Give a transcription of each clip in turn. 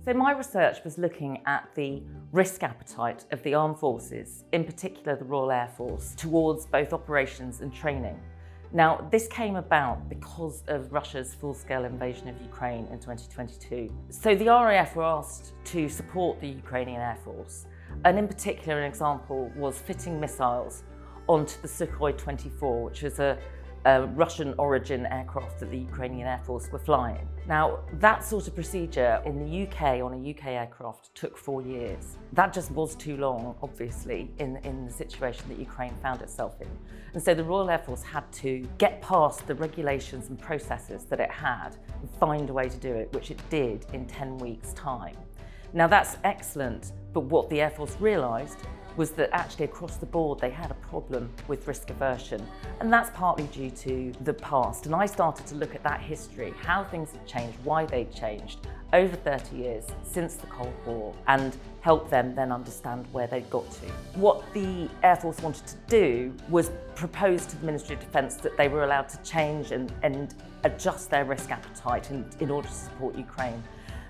So my research was looking at the risk appetite of the armed forces, in particular the Royal Air Force, towards both operations and training. Now, this came about because of Russia's full-scale invasion of Ukraine in 2022. So the RAF were asked to support the Ukrainian Air Force, and in particular, an example was fitting missiles onto the Sukhoi 24, which was a Russian origin aircraft that the Ukrainian Air Force were flying. Now, that sort of procedure in the UK on a UK aircraft took 4 years. That just was too long, obviously, in the situation that Ukraine found itself in. And so the Royal Air Force had to get past the regulations and processes that it had and find a way to do it, which it did in 10 weeks' time. Now, that's excellent, but what the Air Force realised was that actually across the board they had a problem with risk aversion, and that's partly due to the past. And I started to look at that history, how things had changed, why they'd changed over 30 years since the Cold War, and help them then understand where they'd got to. What the Air Force wanted to do was propose to the Ministry of Defence that they were allowed to change and adjust their risk appetite in order to support Ukraine.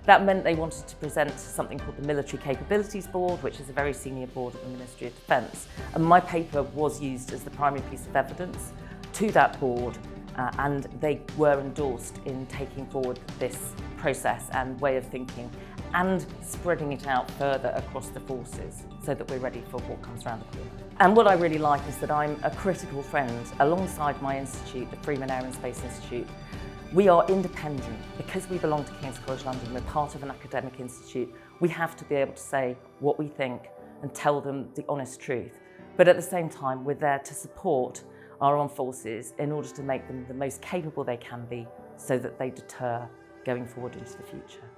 That meant they wanted to present something called the Military Capabilities Board, which is a very senior board at the Ministry of Defence. And my paper was used as the primary piece of evidence to that board, and they were endorsed in taking forward this process and way of thinking and spreading it out further across the forces so that we're ready for what comes around the corner. And what I really like is that I'm a critical friend alongside my institute, the Freeman Air and Space Institute. We are independent. Because we belong to King's College London, we're part of an academic institute, we have to be able to say what we think and tell them the honest truth. But at the same time, we're there to support our armed forces in order to make them the most capable they can be so that they deter going forward into the future.